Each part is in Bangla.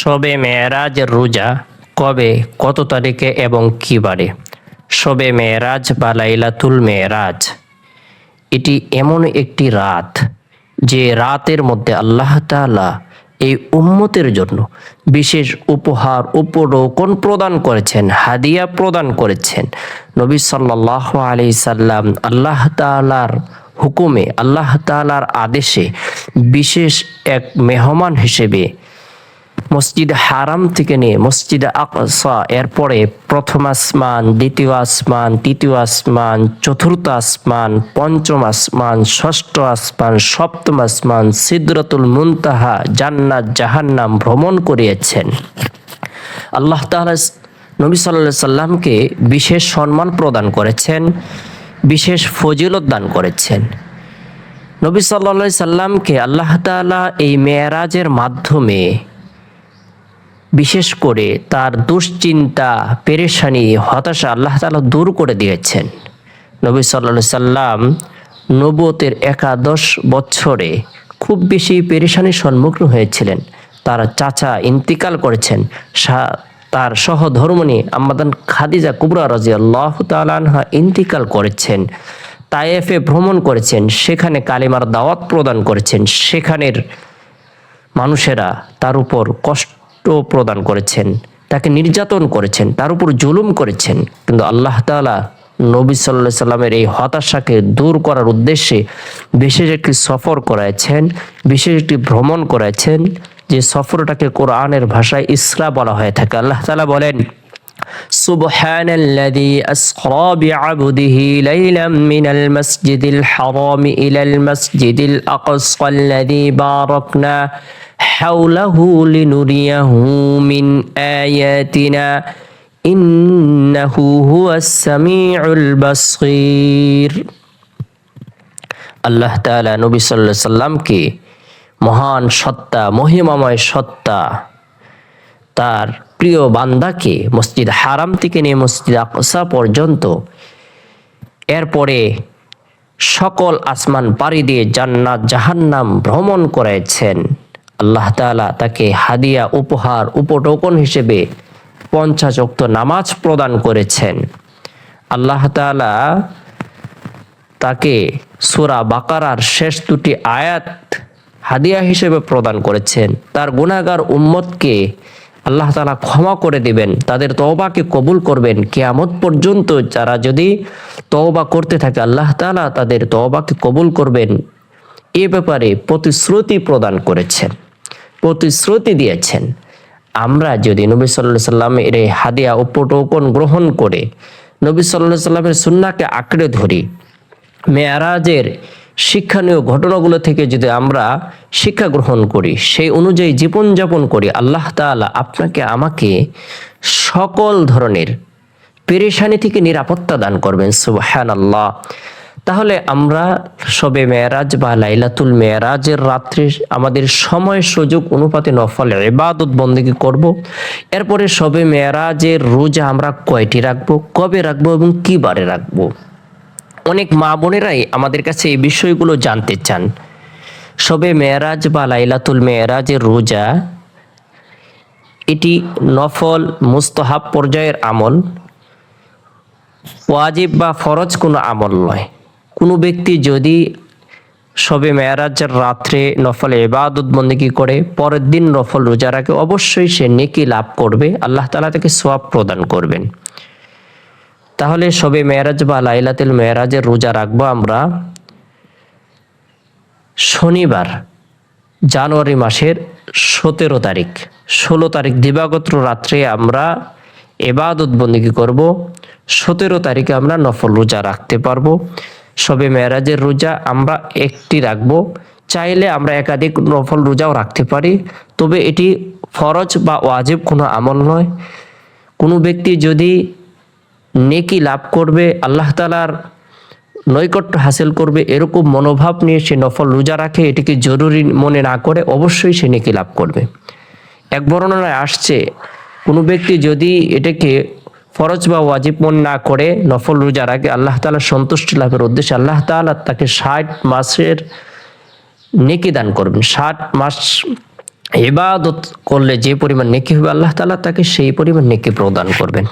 শবে মেরাজের রোজা কবে, কত তারিখে এবং কী বারে? শবে মেরাজ বা লাইলাতুল মেরাজ এটি এমন একটি রাত যে রাতের মধ্যে আল্লাহ তাআলা এই উম্মতের জন্য বিশেষ উপহার উপঢৌকন প্রদান করেছেন, হাদিয়া প্রদান করেছেন। নবী সাল্লাল্লাহু আলাইহি সাল্লাম আল্লাহ তাআলার হুকুমে, আল্লাহ তাআলার আদেশে বিশেষ এক মেহমান হিসেবে মসজিদ হারাম থেকে নিয়ে মসজিদ আকসা, এরপরে প্রথম আসমান, দ্বিতীয় আসমান, তৃতীয় আসমান, চতুর্থ আসমান, পঞ্চম আসমান, ষষ্ঠ আসমান, সপ্তম আসমান, সিদরাতুল মুনতাহা, জান্নাত জাহান্নাম ভ্রমণ করিয়েছেন। আল্লাহ তাআলা নবী সাল্লাল্লাহু আলাইহি সাল্লামকে বিশেষ সম্মান প্রদান করেছেন, বিশেষ ফজিলত দান করেছেন। নবী সাল্লাল্লাহু আলাইহি সাল্লামকে আল্লাহ তাআলা এই মেরাজের মাধ্যমে বিশেষ করে তার দুশ্চিন্তা, পেরেশানি, হতাশা আল্লাহ তাআলা দূর করে দিয়েছেন। নবী সাল্লাল্লাহু আলাইহি সাল্লাম নবুয়তের একাদশ বছরে খুব বেশি পেরেশানির সম্মুখীন হয়েছিলেন। তার চাচা ইন্তিকাল করেছেন, তার সহধর্মিণী আম্মাদান খাদিজা কুবরা রাদিয়াল্লাহু তাআলা আনহা ইন্তিকাল করেছেন। তায়েফে ভ্রমণ করেছেন, সেখানে কালিমার দাওয়াত প্রদান করেছেন। সেখানের মানুষেরা তার উপর কষ্ট প্রদান করেছেন, তাকে নির্যাতন করেছেন, তার উপর জুলুম করেছেন। কিন্তু আল্লাহ তাআলা নবী সাল্লাল্লাহু আলাইহি সাল্লামের এই হতাশাকে দূর করার উদ্দেশ্যে বিশেষ একটি সফর করাইছেন, বিশেষ একটি ভ্রমণ করাইছেন, যে সফরটাকে কোরআনের ভাষায় ইসরা বলা হয়ে থাকে। আল্লাহ তাআলা বলেন, সুবহানাল্লাযী আসরা বিআবদিহি লাইলাম মিনাল মাসজিদিল হারাম ইলাল মাসজিদিল আকসাল্লাযী বারাকনা হাওলাহু লিনুরিয়াহু মিন আয়াতিনা ইন্নাহু হুয়াস সামিউল বাসীর। আল্লাহ তাআলা নবী সাল্লাল্লাহু আলাইহি সাল্লামকে মহান সত্তা, মহিমাময় সত্তা, তার প্রিয় বান্দাকে মসজিদ হারাম থেকে নিয়ে মসজিদ আকসা পর্যন্ত, এরপরে সকল আসমান পাড়ি দিয়ে জান্নাত জাহান্নাম ভ্রমণ করেছেন। আল্লাহ তাআলা তাকে হাদিয়া, উপহার, উপঢৌকন হিসেবে 50 ওয়াক্ত নামাজ প্রদান করেছেন। আল্লাহ তাআলা তাকে সূরা বাকারার শেষ দুটি আয়াত হাদিয়া হিসেবে প্রদান করেছেন। তার গুনাহগার উম্মতকে আল্লাহ তাআলা ক্ষমা করে দিবেন, তাদের তওবাকে কবুল করবেন। কিয়ামত পর্যন্ত যারা যদি তওবা করতে থাকে আল্লাহ তাআলা তাদের তওবাকে কবুল করবেন। এ ব্যাপারে প্রতিশ্রুতি প্রদান করেছেন, প্রতিশ্রুতি দিয়েছেন। আমরা যদি নবী সাল্লাল্লাহু আলাইহি সাল্লামের এই হাদিয়া উপঢৌকন গ্রহণ করে নবী সাল্লাল্লাহু আলাইহি সাল্লামের সুন্নাহকে আঁকড়ে ধরি, মেরাজের শিক্ষণীয় ঘটনাগুলো থেকে যদি আমরা শিক্ষা গ্রহণ করি, সেই অনুযায়ী জীবনযাপন করি, আল্লাহ তাআলা আপনাকে আমাকে সকল ধরনের পেরেশানি থেকে নিরাপত্তা দান করবেন। সুবহানাল্লাহ। তাহলে আমরা শবে মেরাজ বা লাইলাতুল মেরাজের রাত্রে আমাদের সময় সুযোগ অনুপাতে নফল ইবাদত বন্দেগী করব। এরপরে শবে মেরাজের রোজা আমরা কয়টি রাখবো, কবে রাখবো এবং কী বারে রাখবো। অনেক মা বোনেরাই আমাদের কাছে এই বিষয়গুলো জানতে চান। শবে মেরাজ বা লাইলাতুল মেরাজের রোজা এটি নফল মুস্তাহাব পর্যায়ের আমল, ওয়াজিব বা ফরজ কোনো আমল নয়। কোনো ব্যক্তি যদি শবে মেরাজের রাত্রে নফল ইবাদত বন্দেগী করে পরের দিন নফল রোজা রাখে, অবশ্যই সে নেকি লাভ করবে, আল্লাহ তাআলা তাকে সওয়াব প্রদান করবেন। তাহলে শবে মেরাজ বা লাইলাতুল মেরাজের রোজা রাখবো আমরা শনিবার জানুয়ারি মাসের 17 তারিখ, 16 তারিখ দিবাগত রাত্রে আমরা ইবাদত বন্দেগী করব। 17 তারিখে আমরা নফল রোজা রাখতে পারবো। শবে মেরাজের রোজা আমরা একটি রাখবো, চাইলে আমরা একাধিক নফল রোজাও রাখতে পারি, তবে এটি ফরজ বা ওয়াজিব কোনো আমল নয়। কোনো ব্যক্তি যদি নেকি লাভ করবে, আল্লাহ তাআলার নৈকট্য হাসিল করবে, এরকম মনোভাব নিয়ে সে নফল রোজা রাখে, এটিকে জরুরি মনে না করে অবশ্যই সে নেকি লাভ করবে। এক বর্ণনায় আসছে, কোনো ব্যক্তি যদি এটাকে ফরজ বা ওয়াজিব মনে না করে নফল রোজা রাখে, আল্লাহ তাআলার সন্তুষ্টি লাভের উদ্দেশ্যে আল্লাহ তাআলা তাকে 60 মাসের নেকি দান করবেন। 60 মাস ইবাদত করলে যে পরিমাণ নেকি হবে আল্লাহ তাআলা তাকে সেই পরিমাণ নেকি প্রদান করবেন।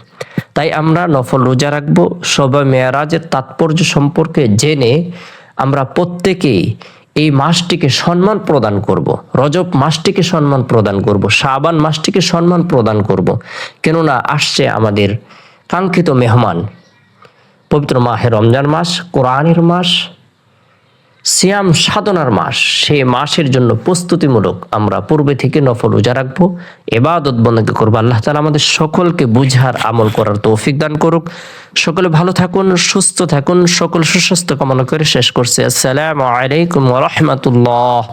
তাই আমরা নফল রোজা রাখবো। শবে মেরাজের তাৎপর্য সম্পর্কে জেনে আমরা প্রত্যেকেই এই মাসটিকে সম্মান প্রদান করব। রজব মাসটিকে সম্মান প্রদান করব, শাবান মাসটিকে সম্মান প্রদান করব। কেননা আসছে আমাদের কাঙ্ক্ষিত মেহমান, পবিত্র মাহে রমজান মাস, কোরআনের মাস, সিয়াম সাধনার মাস। সেই মাসের জন্য প্রস্তুতিমূলক আমরা পূর্বে থেকে নফল রোজা রাখবো, ইবাদত বন্দেগী করবো। আল্লাহ তাআলা আমাদের সকলকে বুঝার আমল করার তৌফিক দান করুক। সকলে ভালো থাকুন, সুস্থ থাকুন। সকল সুস্বাস্থ্য কামনা করে শেষ করছি। আসসালামু আলাইকুম ওয়া রাহমাতুল্লাহ।